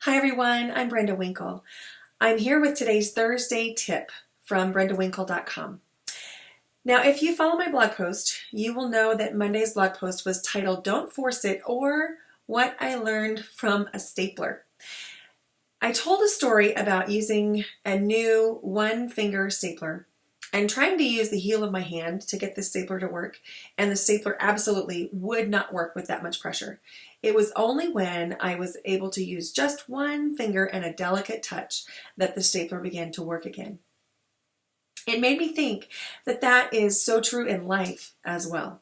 Hi everyone, I'm Brenda Winkle. I'm here with today's Thursday tip from BrendaWinkle.com. Now, if you follow my blog post, you will know that Monday's blog post was titled Don't Force It, or What I Learned from a Stapler. I told a story about using a new one-finger stapler and trying to use the heel of my hand to get the stapler to work, and the stapler absolutely would not work with that much pressure. It was only when I was able to use just one finger and a delicate touch that the stapler began to work again. It made me think that that is so true in life as well.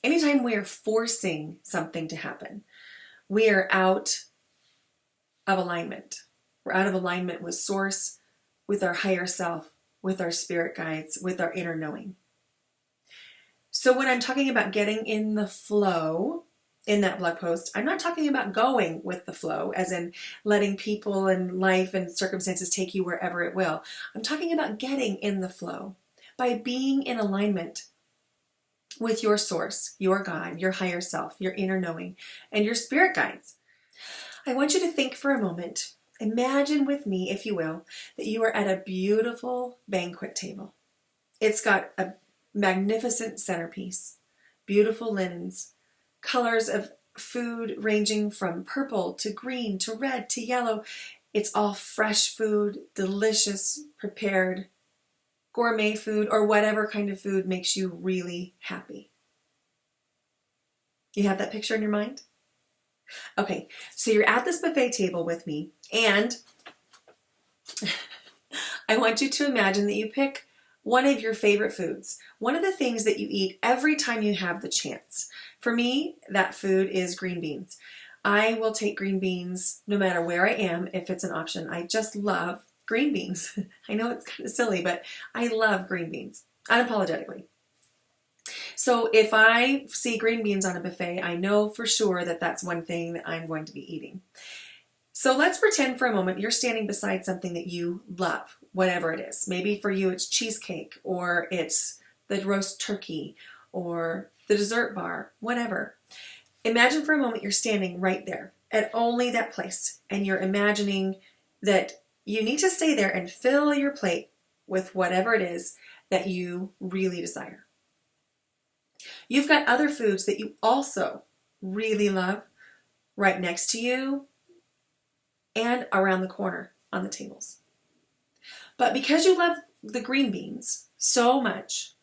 Anytime we are forcing something to happen, we are out of alignment. We're out of alignment with Source, with our higher self, with our spirit guides, with our inner knowing. So when I'm talking about getting in the flow in that blog post, I'm not talking about going with the flow, as in letting people and life and circumstances take you wherever it will. I'm talking about getting in the flow by being in alignment with your Source, your God, your higher self, your inner knowing, and your spirit guides. I want you to think for a moment. Imagine with me, if you will, that you are at a beautiful banquet table. It's got a magnificent centerpiece, beautiful linens, colors of food ranging from purple to green to red to yellow. It's all fresh food, delicious, prepared, gourmet food, or whatever kind of food makes you really happy. You have that picture in your mind? Okay, so you're at this buffet table with me, and I want you to imagine that you pick one of your favorite foods, one of the things that you eat every time you have the chance. For me, that food is green beans. I will take green beans no matter where I am if it's an option. I just love green beans. I know it's kind of silly, but I love green beans, unapologetically. So if I see green beans on a buffet, I know for sure that that's one thing that I'm going to be eating. So let's pretend for a moment you're standing beside something that you love, whatever it is. Maybe for you it's cheesecake, or it's the roast turkey, or the dessert bar, whatever. Imagine for a moment you're standing right there at only that place, and you're imagining that you need to stay there and fill your plate with whatever it is that you really desire. You've got other foods that you also really love right next to you and around the corner on the tables. But because you love the green beans so much,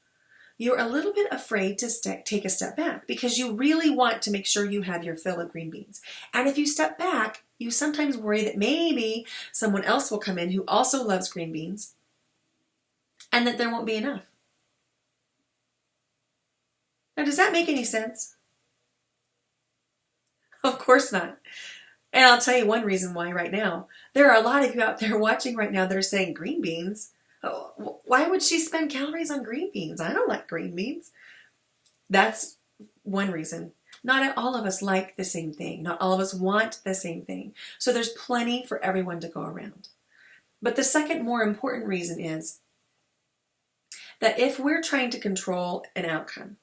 you're a little bit afraid to take a step back because you really want to make sure you have your fill of green beans. And if you step back, you sometimes worry that maybe someone else will come in who also loves green beans and that there won't be enough. Now, does that make any sense? Of course not. And I'll tell you one reason why right now. There are a lot of you out there watching right now that are saying, green beans? Oh, why would she spend calories on green beans? I don't like green beans. That's one reason. Not all of us like the same thing. Not all of us want the same thing. So there's plenty for everyone to go around. But the second more important reason is that if we're trying to control an outcome,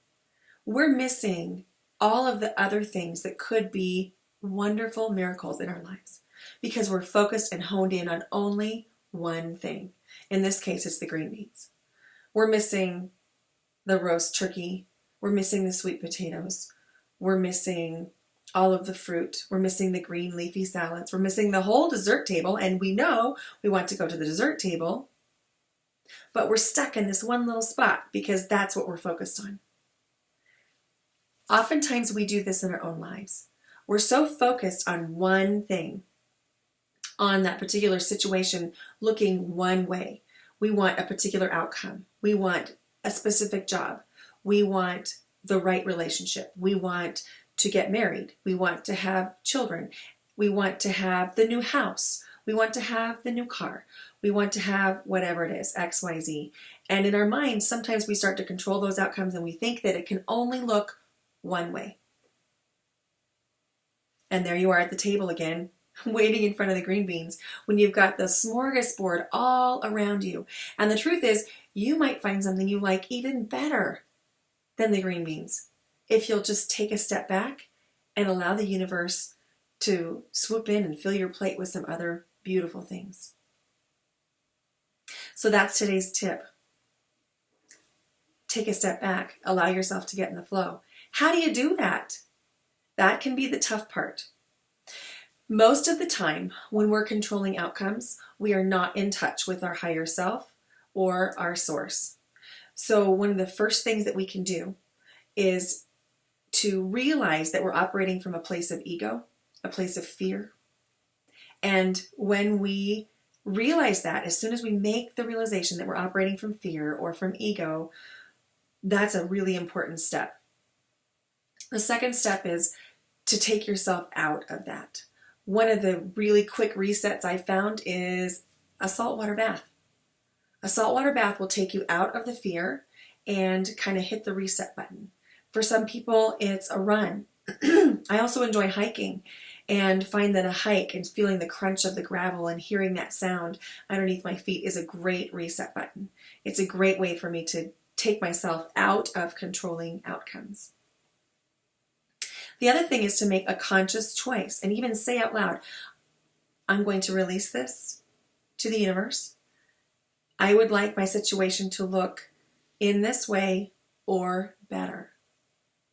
we're missing all of the other things that could be wonderful miracles in our lives because we're focused and honed in on only one thing. In this case, it's the green beans. We're missing the roast turkey. We're missing the sweet potatoes. We're missing all of the fruit. We're missing the green leafy salads. We're missing the whole dessert table, and we know we want to go to the dessert table, but we're stuck in this one little spot because that's what we're focused on. Oftentimes we do this in our own lives. We're so focused on one thing, on that particular situation looking one way. We want a particular outcome. We want a specific job. We want the right relationship. We want to get married. We want to have children. We want to have the new house. We want to have the new car. We want to have whatever it is, X, Y, Z. And in our minds, sometimes we start to control those outcomes and we think that it can only look one way. And there you are at the table again, waiting in front of the green beans when you've got the smorgasbord all around you. And the truth is, you might find something you like even better than the green beans if you'll just take a step back and allow the universe to swoop in and fill your plate with some other beautiful things. So that's today's tip. Take a step back. Allow yourself to get in the flow. How do you do that? That can be the tough part. Most of the time, when we're controlling outcomes, we are not in touch with our higher self or our source. So one of the first things that we can do is to realize that we're operating from a place of ego, a place of fear. And when we realize that, as soon as we make the realization that we're operating from fear or from ego, that's a really important step. The second step is to take yourself out of that. One of the really quick resets I found is a saltwater bath. A saltwater bath will take you out of the fear and kind of hit the reset button. For some people, it's a run. I also enjoy hiking and find that a hike and feeling the crunch of the gravel and hearing that sound underneath my feet is a great reset button. It's a great way for me to take myself out of controlling outcomes. The other thing is to make a conscious choice and even say out loud, I'm going to release this to the universe. I would like my situation to look in this way or better.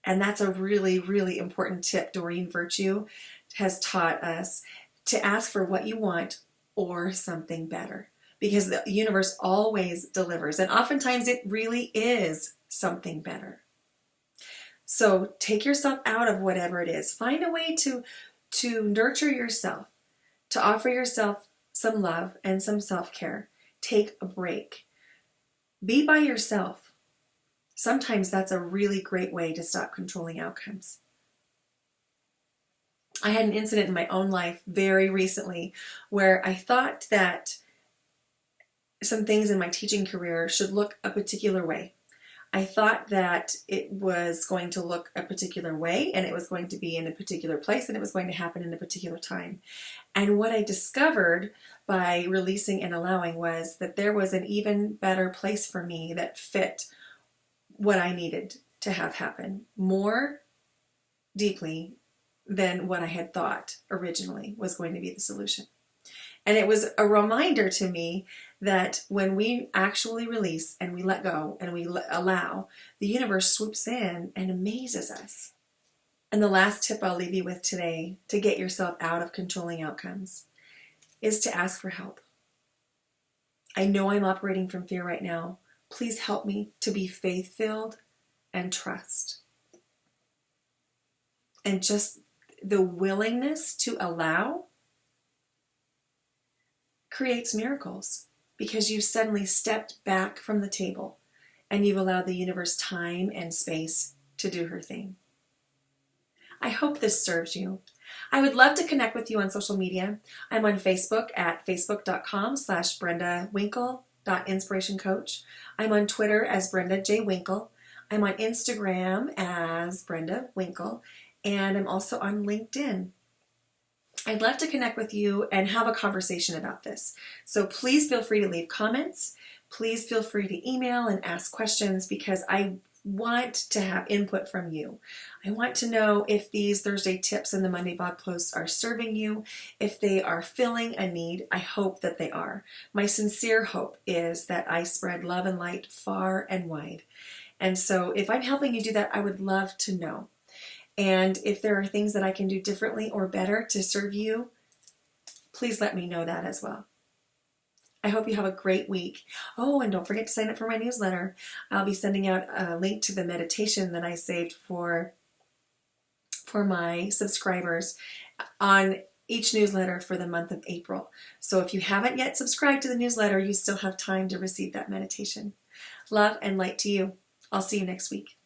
And that's a really, really important tip Doreen Virtue has taught us, to ask for what you want or something better, because the universe always delivers. And oftentimes it really is something better. So take yourself out of whatever it is. Find a way to nurture yourself, to offer yourself some love and some self-care. Take a break. Be by yourself. Sometimes that's a really great way to stop controlling outcomes. I had an incident in my own life very recently where I thought that some things in my teaching career should look a particular way. I thought that it was going to look a particular way and it was going to be in a particular place and it was going to happen in a particular time. And what I discovered by releasing and allowing was that there was an even better place for me that fit what I needed to have happen more deeply than what I had thought originally was going to be the solution. And it was a reminder to me that when we actually release and we let go and we allow, the universe swoops in and amazes us. And the last tip I'll leave you with today to get yourself out of controlling outcomes is to ask for help. I know I'm operating from fear right now. Please help me to be faith-filled and trust. And just the willingness to allow creates miracles, because you've suddenly stepped back from the table and you've allowed the universe time and space to do her thing. I hope this serves you. I would love to connect with you on social media. I'm on Facebook at facebook.com/BrendaWinkle.inspirationcoach. I'm on Twitter as Brenda J. Winkle. I'm on Instagram as Brenda Winkle. And I'm also on LinkedIn. I'd love to connect with you and have a conversation about this. So please feel free to leave comments. Please feel free to email and ask questions, because I want to have input from you. I want to know if these Thursday tips and the Monday blog posts are serving you, if they are filling a need. I hope that they are. My sincere hope is that I spread love and light far and wide. And so if I'm helping you do that, I would love to know. And if there are things that I can do differently or better to serve you, please let me know that as well. I hope you have a great week. Oh, and don't forget to sign up for my newsletter. I'll be sending out a link to the meditation that I saved for my subscribers on each newsletter for the month of April. So if you haven't yet subscribed to the newsletter, you still have time to receive that meditation. Love and light to you. I'll see you next week.